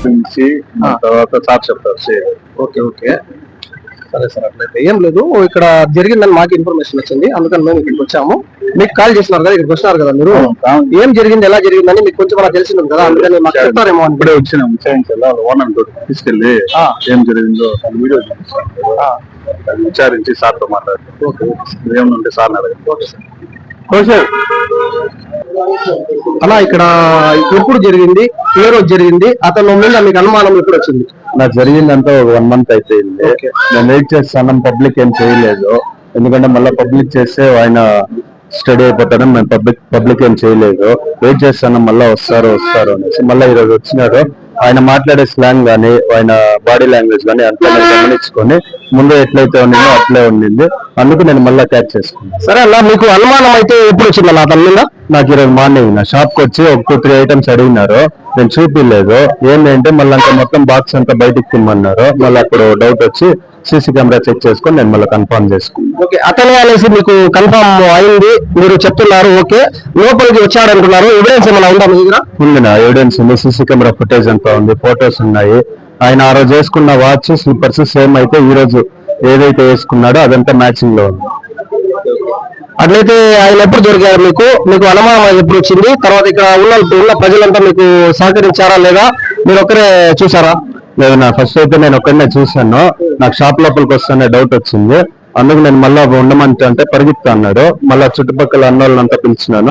నుంచి తర్వాత సార్ చెప్తారు. ఓకే ఓకే సరే సార్. అట్లయితే ఏం లేదు, ఇక్కడ జరిగిందని మాకు ఇన్ఫర్మేషన్ వచ్చింది, అందుకని మేము ఇక్కడికి వచ్చాము. మీకు కాల్ చేస్తున్నారు కదా, ఇక్కడికి వస్తున్నారు కదా మీరు, ఏం జరిగింది ఎలా జరిగిందని మీకు కొంచెం అలా తెలిసింది కదా, అందుకని మాకు చెప్తారేమో అని ఇప్పుడే వచ్చిన ఓనర్ తీసుకెళ్ళి ఏం జరిగిందో వీడియో విచారించి సార్తో మాట్లాడుతారు. ఏమనుంటే సార్ అడగండి. అలా ఇక్కడ ఎప్పుడు జరిగింది, ఏ రోజు జరిగింది, అతను మీద మీకు అనుమానం ఎప్పుడు వచ్చింది? నాకు జరిగిందంతా ఒక 1 month అయిపోయింది. నేను వెయిట్ చేస్తాను, పబ్లిక్ ఏం చేయలేదు. ఎందుకంటే మళ్ళీ పబ్లిక్ చేస్తే ఆయన స్టడీ అయిపోతాడు. మేము పబ్లిక్ ఏం చేయలేదు. వెయిట్ చేస్తాను మళ్ళీ వస్తారు అనేసి. మళ్ళీ ఈరోజు వచ్చినారు. ఆయన మాట్లాడే స్లాంగ్ కానీ ఆయన బాడీ లాంగ్వేజ్ కానీ అంతా గమనించుకొని ముందు ఎట్లయితే ఉండిందో అట్లే ఉండింది. అందుకు నేను మళ్ళీ క్యాచ్ చేసుకున్నాను. సరే అలా మీకు అనుమానం అయితే ఎప్పుడు వచ్చింది అలా అతని మీద? నాకు ఈరోజు మార్నింగ్ నా షాప్ కి వచ్చి ఒక 2-3 ఐటమ్స్ అడిగినారు. నేను చూపిలేదు. ఏంటంటే మళ్ళీ అంతా మొత్తం బాక్స్ అంతా బయటికి తిమ్మన్నారు. మళ్ళీ అప్పుడు డౌట్ వచ్చి సీసీ కెమెరా చెక్ చేసుకొని నేను మళ్ళీ కన్ఫర్మ్ చేసుకున్నాను. ఓకే, అతను అనేసి మీకు కన్ఫర్మ్ అయింది, మీరు చెప్తున్నారు. ఓకే, లోపలికి వచ్చాడంటున్నారు. ఎవిడెన్స్ ఏమైనా ఉందా మీ దగ్గర? ఉంది, నా ఎవిడెన్స్ ఉంది. సీసీ కెమెరా ఫుటేజ్ అంతా ఉంది, ఫొటోస్ ఉన్నాయి. ఆయన ఆ రోజు వేసుకున్న వాచ్, స్లిప్పర్స్ సేమ్ అయితే ఈ రోజు ఏదైతే వేసుకున్నాడో అదంతా మ్యాచింగ్ లో ఉంది. అట్లయితే ఆయన ఎప్పుడు దొరికారు మీకు? మీకు అనుమానం ఎప్పుడు వచ్చింది? తర్వాత ఇక్కడ ఉన్న ప్రజలంతా మీకు సహకరించారా లేదా మీరు ఒక్కరే చూసారా? లేదు, నా ఫస్ట్ అయితే నేను ఒక్కడనే చూశాను. నాకు షాప్ లోపలికి వస్తేనే డౌట్ వచ్చింది. అందుకు నేను మళ్ళీ ఉండమంటే అంటే పరిగెత్తా అన్నాడు. మళ్ళీ చుట్టుపక్కల అన్న వాళ్ళంతా పిలిచినాను.